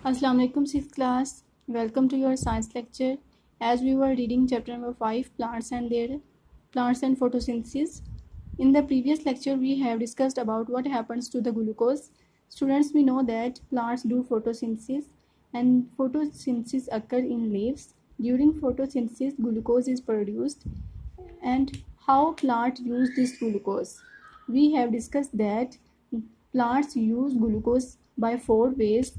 Assalamu alaikum, 6th class. Welcome to your science lecture. As we were reading chapter number 5, plants and photosynthesis. In the previous lecture, we have discussed about what happens to the glucose. Students, we know that plants do photosynthesis, and photosynthesis occur in leaves. During photosynthesis, glucose is produced. And how plants use this glucose? We have discussed that plants use glucose by 4 ways.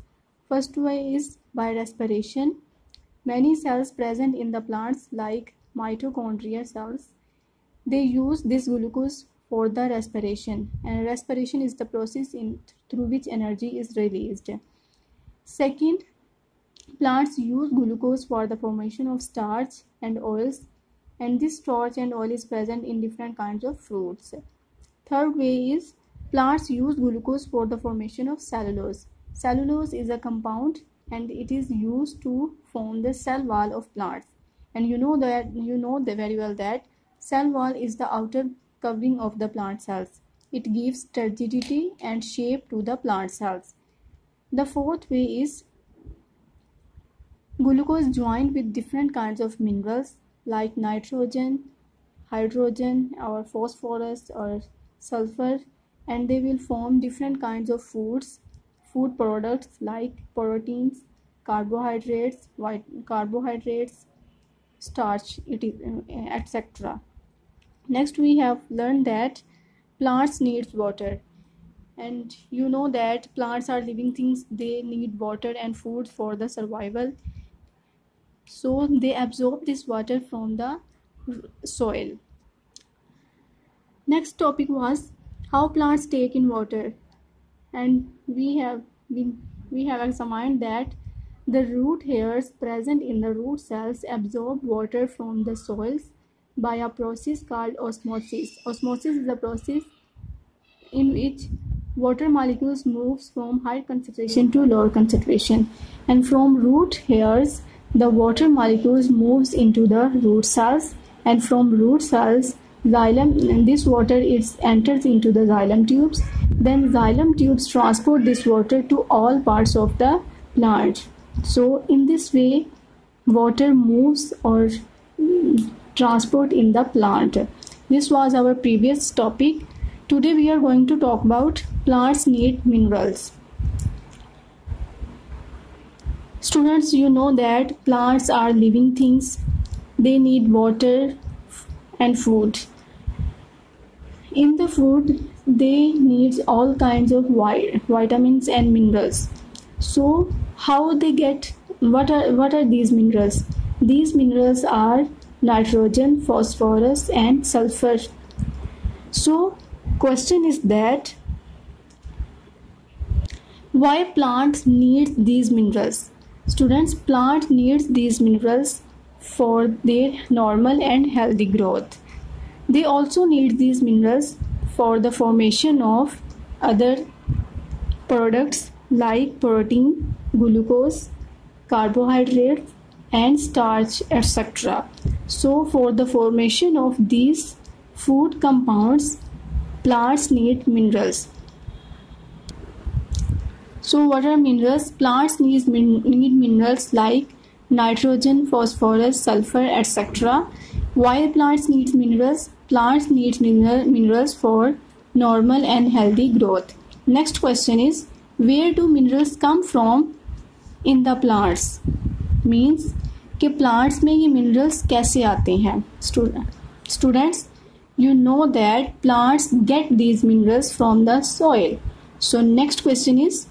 First way is by respiration. Many cells present in the plants, like mitochondria cells, they use this glucose for the respiration, and respiration is the process through which energy is released. Second, plants use glucose for the formation of starch and oils, and this starch and oil is present in different kinds of fruits. Third way is plants use glucose for the formation of cellulose. Cellulose is a compound and it is used to form the cell wall of plants. And you know very well that cell wall is the outer covering of the plant cells. It gives rigidity and shape to the plant cells. The fourth way is glucose joined with different kinds of minerals like nitrogen, hydrogen, or phosphorus or sulfur, and they will form different kinds of food products like proteins, carbohydrates, starch, etc. Next, we have learned that plants need water, and you know that plants are living things. They need water and food for the survival, so they absorb this water from the soil. Next topic was how plants take in water, and we have examined that the root hairs present in the root cells absorb water from the soils by a process called osmosis. Osmosis is a process in which water molecules moves from high concentration to lower concentration, and from root hairs the water molecules moves into the root cells, and from root cells xylem, and this water enters into the xylem tubes. Then xylem tubes transport this water to all parts of the plant. So in this way water moves or transport in the plant. This was our previous topic. Today we are going to talk about plants need minerals. Students, you know that plants are living things. They need water and food. In the food, they need all kinds of vitamins and minerals. So how they get, what are these minerals? These minerals are nitrogen, phosphorus and sulfur. So question is that why plants need these minerals? Students, plant needs these minerals for their normal and healthy growth. They also need these minerals for the formation of other products like protein, glucose, carbohydrates and starch, etc. So for the formation of these food compounds, plants need minerals. So what are minerals? Plants need minerals like nitrogen, phosphorus, sulfur, etc. Why plants need minerals? Plants need minerals for normal and healthy growth. Next question is, where do minerals come from in the plants? Means कि plants में ये minerals कैसे आते हैं? Students, you know that plants get these minerals from the soil. So next question is,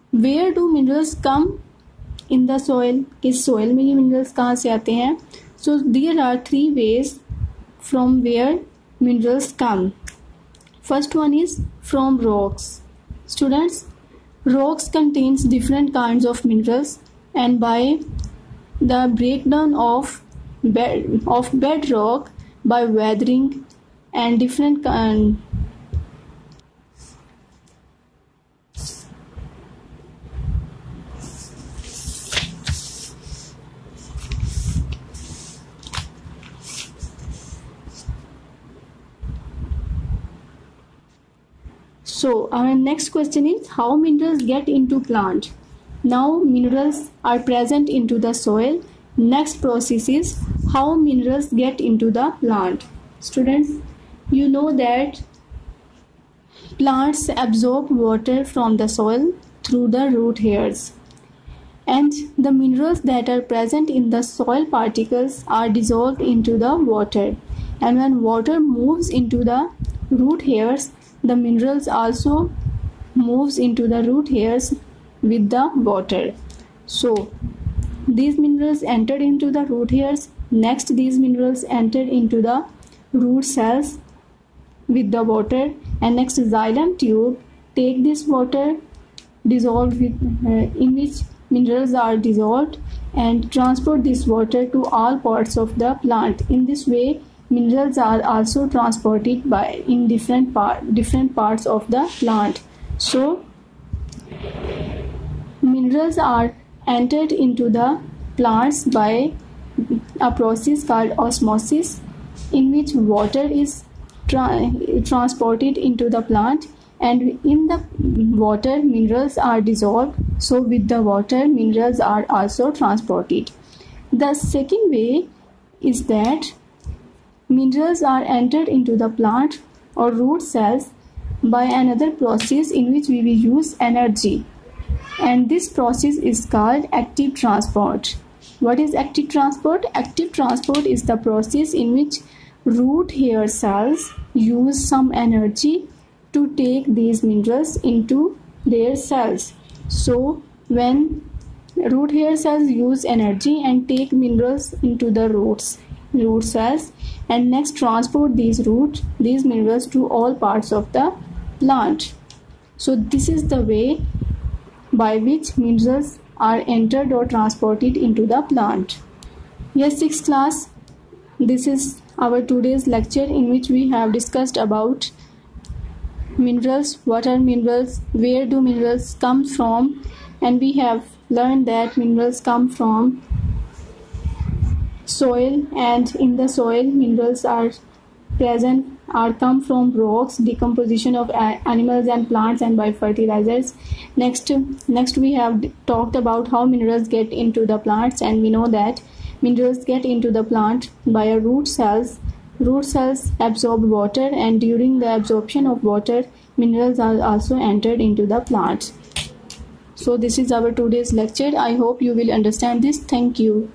where do minerals come in the soil? किस soil में ये minerals कहाँ से आते हैं? So there are 3 ways from where minerals come. First one is from rocks. Students, rocks contains different kinds of minerals, and by the breakdown of bedrock by weathering and different So our next question is, how minerals get into plant? Now minerals are present into the soil. Next process is how minerals get into the plant. Students, you know that plants absorb water from the soil through the root hairs, and the minerals that are present in the soil particles are dissolved into the water. And when water moves into the root hairs, the minerals also moves into the root hairs with the water. So these minerals entered into the root hairs. Next, these minerals entered into the root cells with the water, and next xylem tube take this water dissolved with in which minerals are dissolved and transport this water to all parts of the plant. In this way, minerals are also transported by in different parts of the plant. So minerals are entered into the plants by a process called osmosis, in which water is transported into the plant, and in the water minerals are dissolved. So with the water minerals are also transported. The second way is that minerals are entered into the plant or root cells by another process in which we will use energy, and this process is called active transport. What is active transport? Active transport is the process in which root hair cells use some energy to take these minerals into their cells. So when root hair cells use energy and take minerals into the root cells, and next transport these minerals to all parts of the plant. So this is the way by which minerals are entered or transported into the plant. Yes, 6th class, this is our today's lecture in which we have discussed about minerals, what are minerals, where do minerals come from, and we have learned that minerals come from soil, and in the soil minerals are come from rocks, decomposition of animals and plants, and by fertilizers. Next we have talked about how minerals get into the plants, and we know that minerals get into the plant by root cells. Root cells absorb water, and during the absorption of water minerals are also entered into the plants. So this is our today's lecture. I hope you will understand this. Thank you.